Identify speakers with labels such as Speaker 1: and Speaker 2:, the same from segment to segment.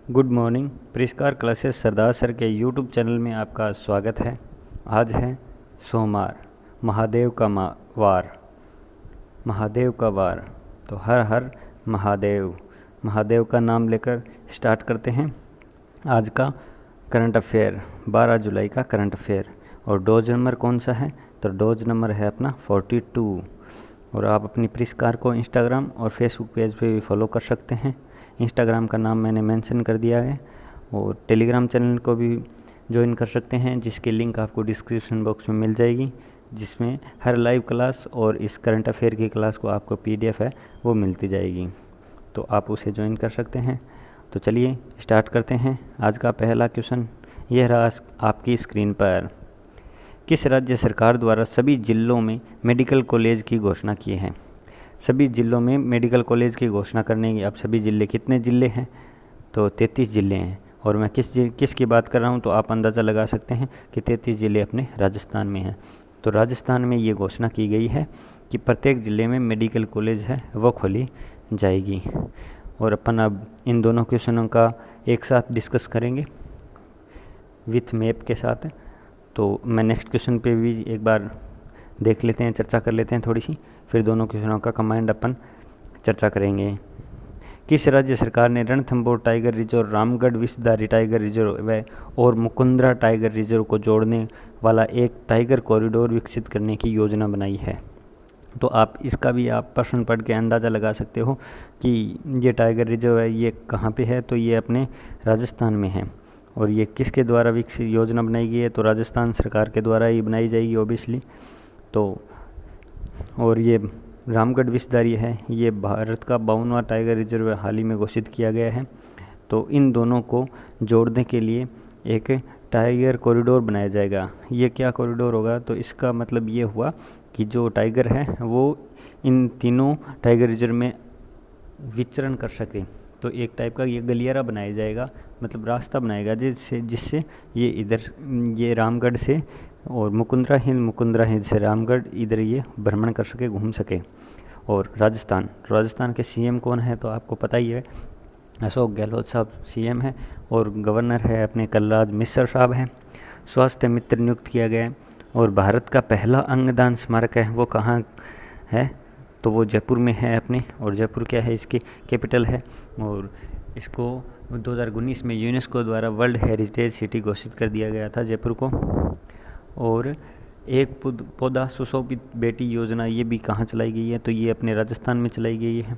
Speaker 1: Good morning. परिष्कार classes सरदार sir के YouTube channel में आपका स्वागत है। आज है सोमवार, महादेव का वार, महादेव का वार। तो हर हर महादेव, महादेव का नाम लेकर स्टार्ट करते हैं आज का करंट अफेयर, 12 जुलाई का करंट अफेयर। और डोज नंबर कौन सा है? तो डोज नंबर है अपना 42। और आप अपनी परिष्कार को इंस्टाग्राम और फेसबुक पेज पे भी फॉलो कर सकते हैं। इंस्टाग्राम का नाम मैंने मेंशन कर दिया है और टेलीग्राम चैनल को भी ज्वाइन कर सकते हैं, जिसकी लिंक आपको डिस्क्रिप्शन बॉक्स में मिल जाएगी, जिसमें हर लाइव क्लास और इस करंट अफेयर की क्लास को आपको PDF है वो मिलती जाएगी, तो आप उसे ज्वाइन कर सकते हैं। तो चलिए स्टार्ट करते हैं। आज का पहला क्वेश्चन यह रहा आपकी स्क्रीन पर। किस राज्य सरकार द्वारा सभी जिलों में मेडिकल कॉलेज की घोषणा की है? सभी जिलों में मेडिकल कॉलेज की घोषणा करने की अब सभी ज़िले, कितने ज़िले हैं? तो 33 ज़िले हैं। और मैं किस की बात कर रहा हूँ तो आप अंदाज़ा लगा सकते हैं कि 33 ज़िले अपने राजस्थान में हैं। तो राजस्थान में ये घोषणा की गई है कि प्रत्येक ज़िले में मेडिकल कॉलेज है वो खोली जाएगी। और अपन अब इन दोनों क्वेश्चनों का एक साथ डिस्कस करेंगे विथ मैप के साथ। तो मैं नेक्स्ट क्वेश्चन पे भी एक बार देख लेते हैं, चर्चा कर लेते हैं थोड़ी सी, फिर दोनों क्वेश्चनों का कंबाइंड अपन चर्चा करेंगे। किस राज्य सरकार ने Ranthambore tiger reserve, Ramgarh Vishdhari tiger reserve और मुकुंदरा टाइगर रिजर्व को जोड़ने वाला एक टाइगर कॉरिडोर विकसित करने की योजना बनाई है? तो आप इसका भी आप प्रश्न पढ़ के अंदाज़ा लगा सकते हो कि ये टाइगर रिजर्व है ये कहाँ पे है। तो ये अपने राजस्थान में है। और ये किसके द्वारा विकसित योजना बनाई गई है? तो राजस्थान सरकार के द्वारा ही बनाई जाएगी ओबियसली। तो और ये रामगढ़ विषधारी है, ये भारत का 52वां टाइगर रिजर्व हाल ही में घोषित किया गया है। तो इन दोनों को जोड़ने के लिए एक टाइगर कॉरिडोर बनाया जाएगा। ये क्या कॉरिडोर होगा? तो इसका मतलब ये हुआ कि जो टाइगर है वो इन तीनों टाइगर रिजर्व में विचरण कर सके। तो एक टाइप का ये गलियारा बनाया जाएगा, मतलब रास्ता बनाएगा जिससे ये इधर ये रामगढ़ से और मुकुंदरा हिल से रामगढ़ इधर ये भ्रमण कर सके, घूम सके। और राजस्थान के CM कौन है? तो आपको पता ही है, अशोक गहलोत साहब CM है और गवर्नर है अपने कलराज मिश्र साहब हैं। स्वास्थ्य मित्र नियुक्त किया गया है। और भारत का पहला अंगदान स्मारक है वो कहाँ है? तो वो जयपुर में है अपने। और जयपुर क्या है? इसकी कैपिटल है। और इसको 2019 में यूनेस्को द्वारा वर्ल्ड हेरिटेज सिटी घोषित कर दिया गया था जयपुर को। और एक पौधा सुशोभित बेटी योजना ये भी कहाँ चलाई गई है? तो ये अपने राजस्थान में चलाई गई है।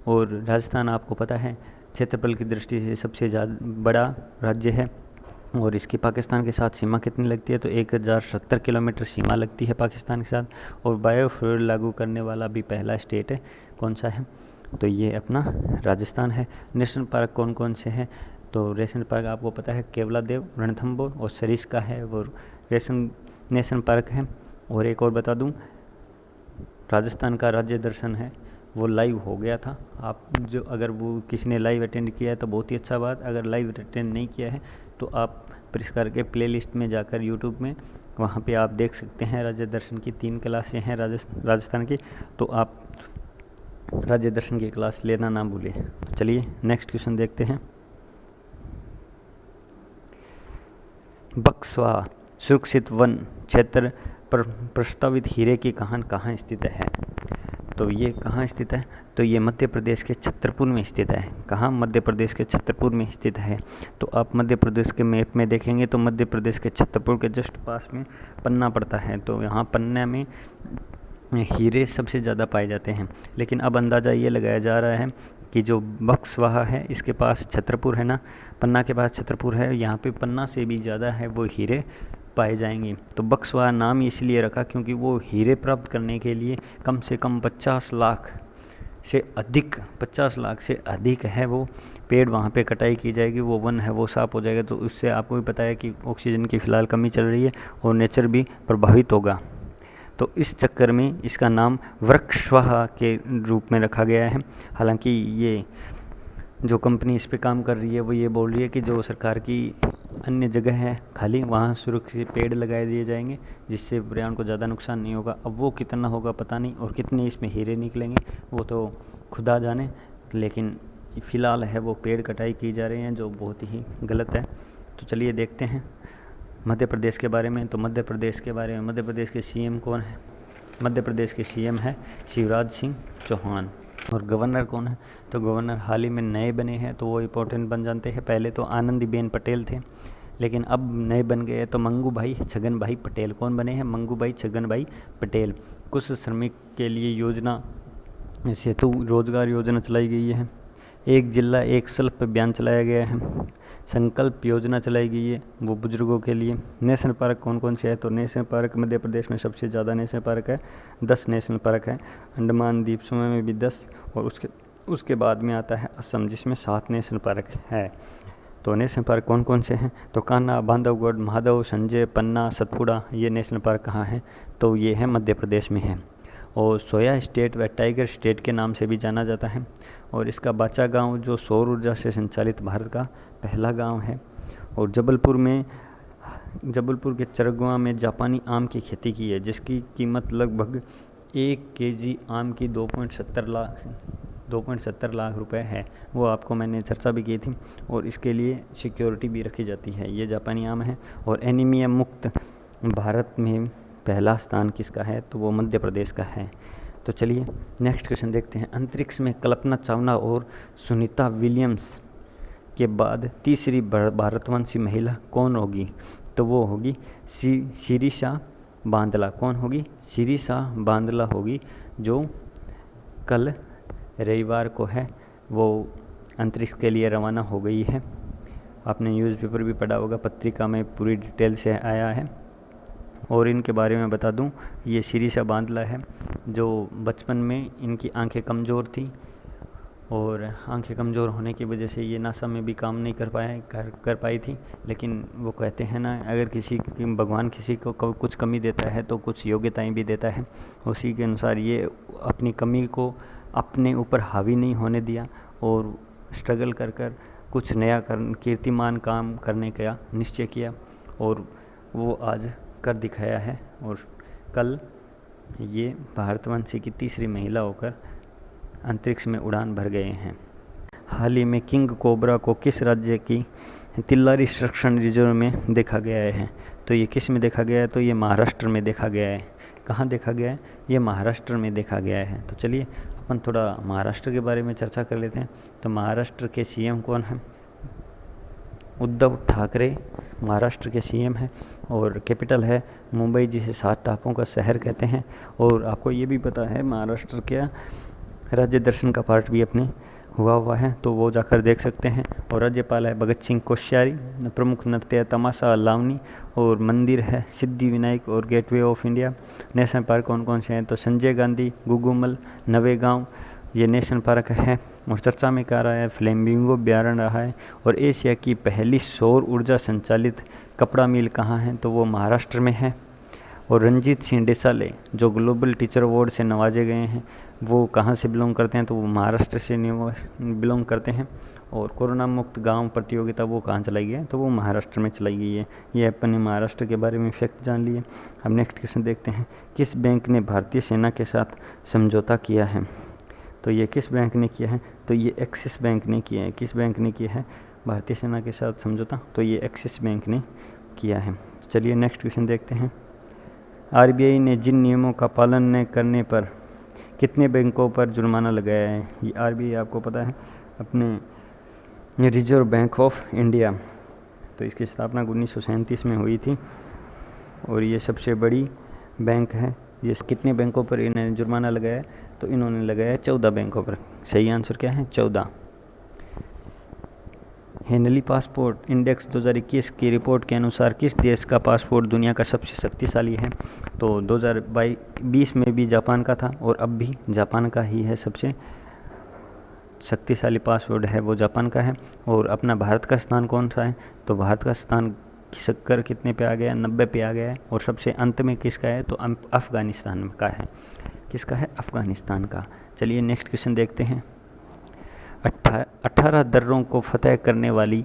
Speaker 1: और राजस्थान आपको पता है क्षेत्रफल की दृष्टि से सबसे ज़्यादा बड़ा राज्य है। और इसकी पाकिस्तान के साथ सीमा कितनी लगती है? तो 1070 किलोमीटर सीमा लगती है पाकिस्तान के साथ। और बायोफ्यूल लागू करने वाला भी पहला स्टेट है, कौन सा है? तो ये अपना राजस्थान है। नेशनल पार्क कौन कौन से हैं? तो नेशनल पार्क आपको पता है केवलादेव, रणथंभौर और सरिस्का है वो नेशनल पार्क है। और एक और बता दूं, राजस्थान का राज्य दर्शन है वो लाइव हो गया था। आप जो अगर वो किसी ने लाइव अटेंड किया है तो बहुत ही अच्छा बात, अगर लाइव अटेंड नहीं किया है तो आप परिष्कार के प्लेलिस्ट में जाकर यूट्यूब में वहाँ पे आप देख सकते हैं। राज्य दर्शन की 3 क्लासें हैं राजस्थान की, तो आप राज्य दर्शन की क्लास लेना ना भूलें। चलिए नेक्स्ट क्वेश्चन देखते हैं। बक्सवा सुरक्षित वन क्षेत्र पर प्रस्तावित हीरे की खान कहाँ स्थित है? तो ये कहाँ स्थित है? तो ये मध्य प्रदेश के छतरपुर में स्थित है। कहाँ? मध्य प्रदेश के छतरपुर में स्थित है। तो आप मध्य प्रदेश के मैप में देखेंगे तो मध्य प्रदेश के छतरपुर के जस्ट पास में पन्ना पड़ता है। तो यहाँ पन्ना में हीरे सबसे ज़्यादा पाए जाते हैं। लेकिन अब अंदाज़ा ये लगाया जा रहा है कि जो बक्सवाहा है इसके पास छतरपुर है ना, पन्ना के पास छतरपुर है, यहाँ पे पन्ना से भी ज़्यादा है वो हीरे पाए जाएंगे। तो बक्सवाहा नाम इसलिए रखा क्योंकि वो हीरे प्राप्त करने के लिए कम से कम 50 लाख से अधिक है वो पेड़ वहाँ पे कटाई की जाएगी, वो वन है वो साफ हो जाएगा। तो उससे आपको भी पता है कि ऑक्सीजन की फ़िलहाल कमी चल रही है और नेचर भी प्रभावित होगा। तो इस चक्कर में इसका नाम वृक्षवाहा के रूप में रखा गया है। हालांकि ये जो कंपनी इस पे काम कर रही है वो ये बोल रही है कि जो सरकार की अन्य जगह है खाली वहाँ सुरक्षित पेड़ लगाए दिए जाएंगे जिससे पर्यावरण को ज़्यादा नुकसान नहीं होगा। अब वो कितना होगा पता नहीं, और कितने इसमें हीरे निकलेंगे वो तो खुदा जाने। लेकिन फ़िलहाल है वो पेड़ कटाई की जा रही है, जो बहुत ही गलत है। तो चलिए देखते हैं मध्य प्रदेश के बारे में। तो मध्य प्रदेश के बारे में, मध्य प्रदेश के सीएम कौन है? मध्य प्रदेश के सीएम है शिवराज सिंह चौहान। और गवर्नर कौन है? तो गवर्नर हाल ही में नए बने हैं, तो वो इम्पोर्टेंट बन जाते हैं। पहले तो आनंदीबेन पटेल थे, लेकिन अब नए बन गए तो मंगू भाई छगन भाई पटेल। कौन बने हैं? मंगू भाई छगन भाई पटेल। कुछ श्रमिक के लिए योजना सेतु रोजगार योजना चलाई गई है। एक जिला एक शिल्प अभियान चलाया गया है। संकल्प योजना चलाई गई है वो बुजुर्गों के लिए। नेशनल पार्क कौन कौन से है? तो नेशनल पार्क मध्य प्रदेश में सबसे ज़्यादा नेशनल पार्क है, 10 नेशनल पार्क है। अंडमान द्वीप समूह में भी 10, और उसके बाद में आता है असम, जिसमें 7 नेशनल पार्क है। तो नेशनल पार्क कौन कौन से हैं? तो कान्हा, बांधवगढ़, महादेव, संजय, पन्ना, सतपुड़ा, ये नेशनल पार्क कहाँ हैं? तो ये है मध्य प्रदेश में है। और सोया स्टेट व टाइगर स्टेट के नाम से भी जाना जाता है। और इसका बाचा गांव जो सौर ऊर्जा से संचालित भारत का पहला गांव है। और जबलपुर के चरगुआ में जापानी आम की खेती की है, जिसकी कीमत लगभग 1 केजी आम की 2.70 लाख रुपए है। वो आपको मैंने चर्चा भी की थी। और इसके लिए सिक्योरिटी भी रखी जाती है। ये जापानी आम है। और एनीमिया मुक्त भारत में पहला स्थान किसका है? तो वो मध्य प्रदेश का है। तो चलिए नेक्स्ट क्वेश्चन देखते हैं। अंतरिक्ष में कल्पना चावला और सुनीता विलियम्स के बाद तीसरी भारतवंशी महिला कौन होगी? तो वो होगी शिरीषा बांदला। कौन होगी? शिरीषा बांदला होगी, जो कल रविवार को है वो अंतरिक्ष के लिए रवाना हो गई है। आपने न्यूज़पेपर भी पढ़ा होगा, पत्रिका में पूरी डिटेल से आया है। और इनके बारे में बता दूं, ये शिरीषा बांदला है, जो बचपन में इनकी आंखें कमज़ोर थी, और आंखें कमज़ोर होने की वजह से ये नासा में भी काम नहीं कर पाई थी। लेकिन वो कहते हैं ना, अगर भगवान किसी को कुछ कमी देता है तो कुछ योग्यताएं भी देता है। उसी के अनुसार ये अपनी कमी को अपने ऊपर हावी नहीं होने दिया और स्ट्रगल कर कुछ नया कीर्तिमान काम करने का निश्चय किया, और वो आज कर दिखाया है। और कल ये भारतवंशी की तीसरी महिला होकर अंतरिक्ष में उड़ान भर गए हैं। हाल ही में किंग कोबरा को किस राज्य की तिल्लारी संरक्षण रिजर्व में देखा गया है? तो ये किस में देखा गया है? तो ये महाराष्ट्र में देखा गया है। कहाँ देखा गया है? ये महाराष्ट्र में देखा गया है। तो चलिए अपन थोड़ा महाराष्ट्र के बारे में चर्चा कर लेते हैं। तो महाराष्ट्र के सीएम कौन हैं? उद्धव ठाकरे महाराष्ट्र के सीएम हैं। और कैपिटल है मुंबई, जिसे 7 टापुओं का शहर कहते हैं। और आपको ये भी पता है महाराष्ट्र के राज्य दर्शन का पार्ट भी अपने हुआ है, तो वो जाकर देख सकते हैं। और राज्यपाल है भगत सिंह कोश्यारी। प्रमुख नृत्य तमाशा लावनी। और मंदिर है सिद्धि विनायक और gateway of India. National park कौन कौन से हैं? तो संजय गांधी, गुगुमल, नवेगांव, ये नेशनल पार्क है। और चर्चा में क्या रहा है? फ्लेमिंगो अभ्यारण्य रहा है। और एशिया की पहली सौर ऊर्जा संचालित कपड़ा मिल कहाँ है? तो वो महाराष्ट्र में है। और रंजीत सिंह डेसाले जो ग्लोबल टीचर अवार्ड से नवाजे गए हैं, वो कहाँ से बिलोंग करते हैं? तो वो महाराष्ट्र से बिलोंग करते हैं। और कोरोना मुक्त गांव प्रतियोगिता वो कहाँ चलाई गई है? तो वो महाराष्ट्र में चलाई गई है। ये अपन ने महाराष्ट्र के बारे में फैक्ट जान लिए। अब नेक्स्ट क्वेश्चन देखते हैं। किस बैंक ने भारतीय सेना के साथ समझौता किया है? तो ये किस बैंक ने किया है? तो ये एक्सिस बैंक ने किया है। किस बैंक ने किया है भारतीय सेना के साथ समझौता? तो ये एक्सिस बैंक ने किया है। चलिए नेक्स्ट क्वेश्चन देखते हैं। आरबीआई ने जिन नियमों का पालन न करने पर कितने बैंकों पर जुर्माना लगाया है? ये आरबीआई आपको पता है अपने रिजर्व बैंक ऑफ इंडिया। तो इसकी स्थापना 1937 में हुई थी और ये सबसे बड़ी बैंक है। ये कितने बैंकों पर इन्होंने जुर्माना लगाया है? तो इन्होंने लगाया 14 बैंकों पर। सही आंसर क्या है? 14। हेनली पासपोर्ट इंडेक्स 2021 की रिपोर्ट के अनुसार किस देश का पासपोर्ट दुनिया का सबसे शक्तिशाली है? तो 2020 में भी जापान का था और अब भी जापान का ही है। सबसे शक्तिशाली पासपोर्ट है वो जापान का है। और अपना भारत का स्थान कौन सा है? तो भारत का स्थान खिसक कितने पे आ गया? 90 पे आ गया है। और सबसे अंत में किसका है? तो अफ़गानिस्तान का है। किसका है? अफ़गानिस्तान का। चलिए नेक्स्ट क्वेश्चन देखते हैं। 18 दर्रों को फतह करने वाली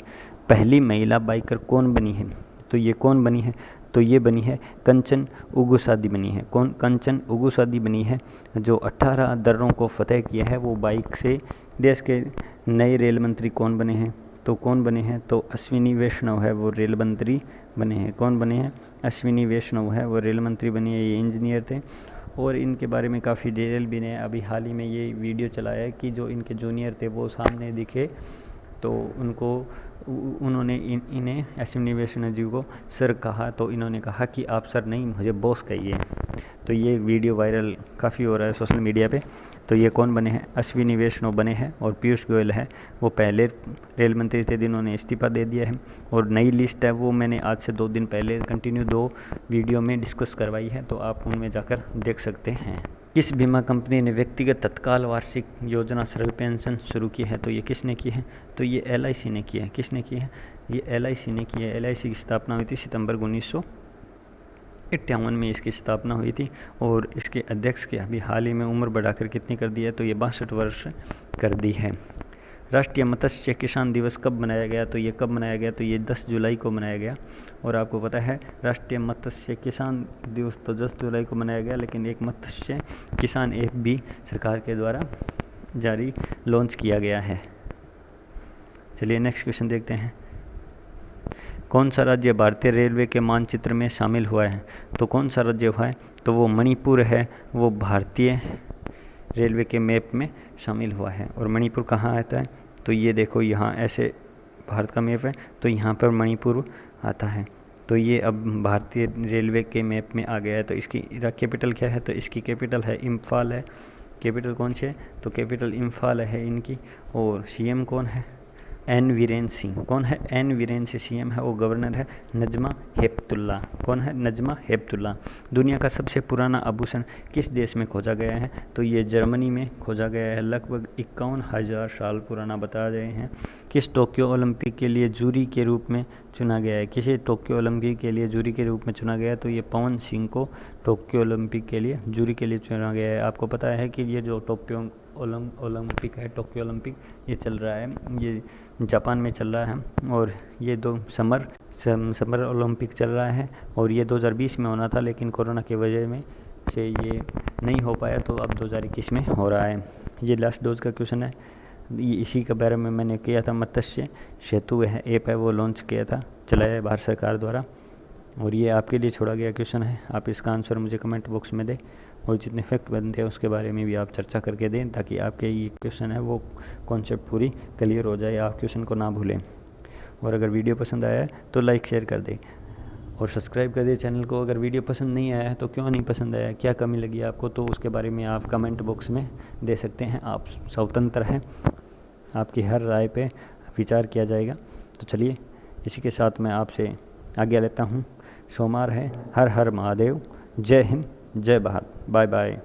Speaker 1: पहली महिला बाइकर कौन बनी है? तो ये कौन बनी है? तो ये बनी है कंचन उगुसादी बनी है। कौन? कंचन उगुसादी बनी है, जो 18 दर्रों को फतह किया है। वो बाइक से देश के नए रेल मंत्री कौन बने हैं? तो कौन बने हैं? तो अश्विनी वैष्णव है वो रेल मंत्री बने हैं। कौन बने हैं? अश्विनी वैष्णव है वो रेल मंत्री बने हैं। ये इंजीनियर थे और इनके बारे में काफ़ी डिटेल भी ने अभी हाल ही में ये वीडियो चलाया है कि जो इनके जूनियर थे वो सामने दिखे तो उन्होंने इन्हें अश्विनी वैष्णव जी को सर कहा, तो इन्होंने कहा कि आप सर नहीं मुझे बॉस कहिए। तो ये वीडियो वायरल काफ़ी हो रहा है सोशल मीडिया पे। तो ये कौन बने हैं? अश्विनी वैष्णव बने हैं। और पीयूष गोयल है वो पहले रेल मंत्री थे जिन्होंने इस्तीफा दे दिया है। और नई लिस्ट है वो मैंने आज से 2 दिन पहले कंटिन्यू 2 वीडियो में डिस्कस करवाई है, तो आप उनमें जाकर देख सकते हैं। किस बीमा कंपनी ने व्यक्तिगत तत्काल वार्षिक योजना सरल पेंशन शुरू की है? तो ये किसने की है? तो ये LIC ने की है। किसने की है? ये LIC ने की है। LIC की स्थापना हुई थी सितंबर 1951 में इसकी स्थापना हुई थी। और इसके अध्यक्ष की अभी हाल ही में उम्र बढ़ाकर कितनी कर दी है? तो ये 62 वर्ष कर दी है। राष्ट्रीय मत्स्य किसान दिवस कब मनाया गया? तो ये कब मनाया गया? तो ये 10 जुलाई को मनाया गया। और आपको पता है राष्ट्रीय मत्स्य किसान दिवस तो 10 जुलाई को मनाया गया, लेकिन एक मत्स्य किसान ऐप भी सरकार के द्वारा जारी लॉन्च किया गया है। चलिए नेक्स्ट क्वेश्चन देखते हैं। कौन सा राज्य भारतीय रेलवे के मानचित्र में शामिल हुआ है? तो कौन सा राज्य हुआ है? तो वो मणिपुर है, वो भारतीय रेलवे के मैप में शामिल हुआ है। और मणिपुर कहाँ आता है? तो ये देखो यहाँ ऐसे भारत का मैप है तो यहाँ पर मणिपुर आता है। तो ये अब भारतीय रेलवे के मैप में आ गया है। तो इसकी कैपिटल क्या है? तो इसकी कैपिटल है इम्फाल है। कैपिटल कौन सी है? तो कैपिटल इम्फाल है इनकी। और CM कौन है? N वीरेंद्र सिंह। कौन है? N वीरेंद्र सिंह CM है। वो गवर्नर है नजमा हेपतुल्ला। कौन है? नजमा हेपतुल्ला। दुनिया का सबसे पुराना आभूषण किस देश में खोजा गया है? तो ये जर्मनी में खोजा गया है। लगभग 51,000 साल पुराना बता रहे हैं। किस टोक्यो ओलंपिक के लिए जूरी के रूप में चुना गया है? किसे टोक्यो ओलंपिक के लिए जूरी के रूप में चुना गया है? तो ये पवन सिंह को टोक्यो ओलंपिक के लिए जूरी के लिए चुना गया है। आपको पता है कि ये जो टोक्यो ओलंपिक है, टोक्यो ओलंपिक, ये चल रहा है, ये जापान में चल रहा है। और ये समर ओलंपिक चल रहा है। और ये 2020 में होना था, लेकिन कोरोना की वजह में से ये नहीं हो पाया, तो अब 2021 में हो रहा है। ये लास्ट डोज का क्वेश्चन है। ये इसी के बारे में मैंने किया था। मत्स्य सेतु है ऐप है वो लॉन्च किया था, चलाया है भारत सरकार द्वारा। और ये आपके लिए छोड़ा गया क्वेश्चन है। आप इसका आंसर मुझे कमेंट बॉक्स में दें और जितने फैक्ट बनते हैं उसके बारे में भी आप चर्चा करके दें, ताकि आपके ये क्वेश्चन है वो कॉन्सेप्ट पूरी क्लियर हो जाए, आप क्वेश्चन को ना भूलें। और अगर वीडियो पसंद आया है तो लाइक शेयर कर दें और सब्सक्राइब कर दें चैनल को। अगर वीडियो पसंद नहीं आया है तो क्यों नहीं पसंद आया, क्या कमी लगी आपको, तो उसके बारे में आप कमेंट बॉक्स में दे सकते हैं। आप स्वतंत्र हैं, आपकी हर राय पे विचार किया जाएगा। तो चलिए इसी के साथ मैं आपसे आज्ञा लेता हूँ। सोमवार है। हर हर महादेव। जय हिंद, जय भारत। Bye bye.